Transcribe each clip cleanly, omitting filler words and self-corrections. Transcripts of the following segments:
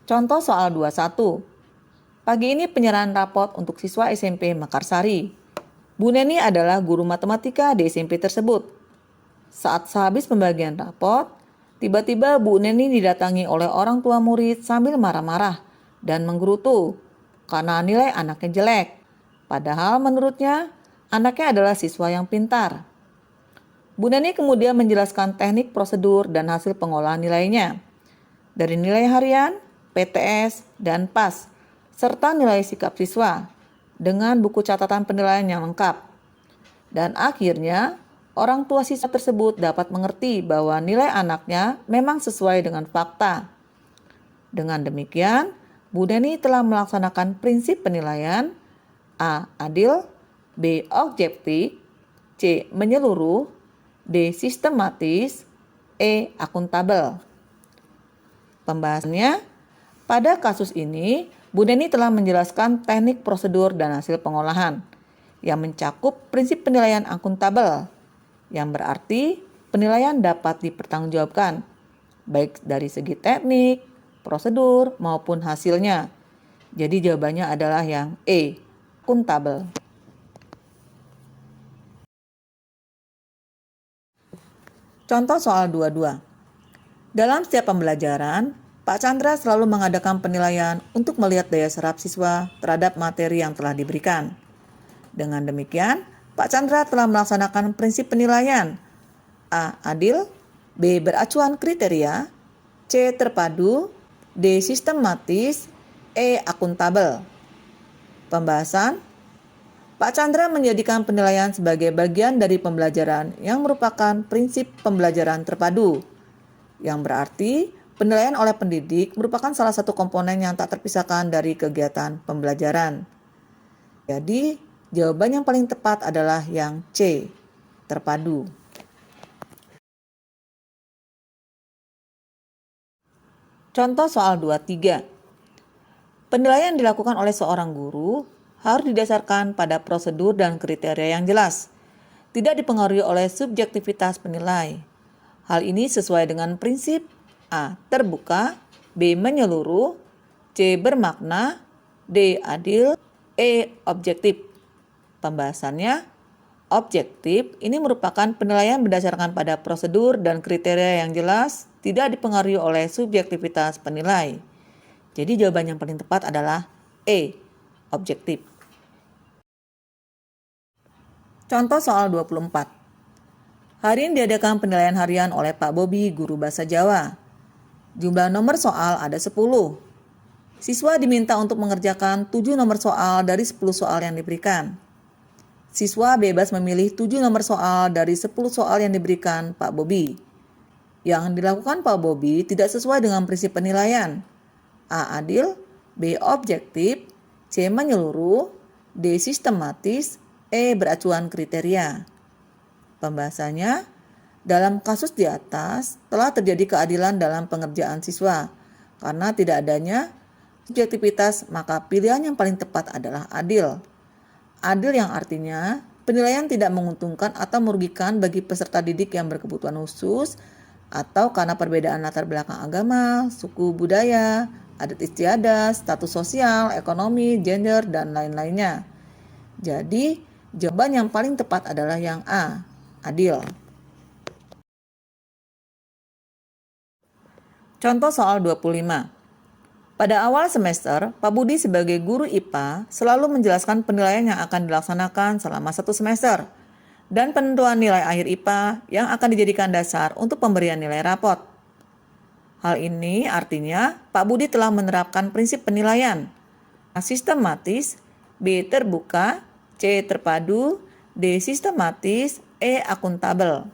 Contoh soal 21. Pagi ini penyerahan rapot untuk siswa SMP Mekarsari. Bu Neni adalah guru matematika di SMP tersebut. Saat sehabis pembagian rapot, tiba-tiba Bu Neni didatangi oleh orang tua murid sambil marah-marah dan menggerutu karena nilai anaknya jelek. Padahal menurutnya, anaknya adalah siswa yang pintar. Bu Neni kemudian menjelaskan teknik prosedur dan hasil pengolahan nilainya. Dari nilai harian, PTS, dan PAS, serta nilai sikap siswa dengan buku catatan penilaian yang lengkap. Dan akhirnya, orang tua siswa tersebut dapat mengerti bahwa nilai anaknya memang sesuai dengan fakta. Dengan demikian, Bu Neni telah melaksanakan prinsip penilaian A. Adil, B. Objektif, C. Menyeluruh, D. Sistematis, E. Akuntabel. Pembahasannya, pada kasus ini, Bu Neni telah menjelaskan teknik prosedur dan hasil pengolahan yang mencakup prinsip penilaian akuntabel, yang berarti penilaian dapat dipertanggungjawabkan, baik dari segi teknik, prosedur, maupun hasilnya. Jadi jawabannya adalah yang E, akuntabel. Contoh soal 22. Dalam setiap pembelajaran, Pak Chandra selalu mengadakan penilaian untuk melihat daya serap siswa terhadap materi yang telah diberikan. Dengan demikian, Pak Chandra telah melaksanakan prinsip penilaian A. Adil, B. Beracuan kriteria, C. Terpadu, D. Sistematis, E. Akuntabel. Pembahasan, Pak Chandra menjadikan penilaian sebagai bagian dari pembelajaran yang merupakan prinsip pembelajaran terpadu, yang berarti penilaian oleh pendidik merupakan salah satu komponen yang tak terpisahkan dari kegiatan pembelajaran. Jadi, jawaban yang paling tepat adalah yang C, terpadu. Contoh soal 23. Penilaian dilakukan oleh seorang guru harus didasarkan pada prosedur dan kriteria yang jelas, tidak dipengaruhi oleh subjektivitas penilai. Hal ini sesuai dengan prinsip A. Terbuka, B. Menyeluruh, C. Bermakna, D. Adil, E. Objektif. Pembahasannya, objektif ini merupakan penilaian berdasarkan pada prosedur dan kriteria yang jelas, tidak dipengaruhi oleh subjektivitas penilai. Jadi jawaban yang paling tepat adalah E. Objektif. Contoh soal 24. Hari ini diadakan penilaian harian oleh Pak Bobi, guru bahasa Jawa. Jumlah nomor soal ada 10. Siswa diminta untuk mengerjakan 7 nomor soal dari 10 soal yang diberikan. Siswa bebas memilih 7 nomor soal dari 10 soal yang diberikan Pak Bobi. Yang dilakukan Pak Bobi tidak sesuai dengan prinsip penilaian. A. Adil, B. Objektif, C. Menyeluruh, D. Sistematis, E. Beracuan kriteria. Pembahasannya, dalam kasus di atas telah terjadi keadilan dalam pengerjaan siswa. Karena tidak adanya subjektivitas, maka pilihan yang paling tepat adalah adil. Adil yang artinya penilaian tidak menguntungkan atau merugikan bagi peserta didik yang berkebutuhan khusus atau karena perbedaan latar belakang agama, suku, budaya, adat istiadat, status sosial, ekonomi, gender, dan lain-lainnya. Jadi, jawaban yang paling tepat adalah yang A, adil. Contoh soal 25. Pada awal semester, Pak Budi sebagai guru IPA selalu menjelaskan penilaian yang akan dilaksanakan selama 1 semester dan penentuan nilai akhir IPA yang akan dijadikan dasar untuk pemberian nilai rapot. Hal ini artinya Pak Budi telah menerapkan prinsip penilaian A. Sistematis, B. Terbuka, C. Terpadu, D. Sistematis, E. Akuntabel.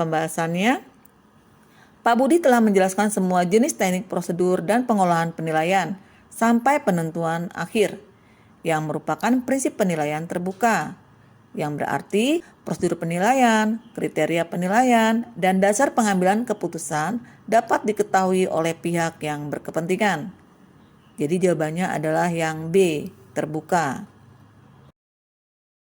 Pembahasannya, Pak Budi telah menjelaskan semua jenis teknik prosedur dan pengolahan penilaian sampai penentuan akhir yang merupakan prinsip penilaian terbuka, yang berarti prosedur penilaian, kriteria penilaian, dan dasar pengambilan keputusan dapat diketahui oleh pihak yang berkepentingan. Jadi jawabannya adalah yang B, terbuka.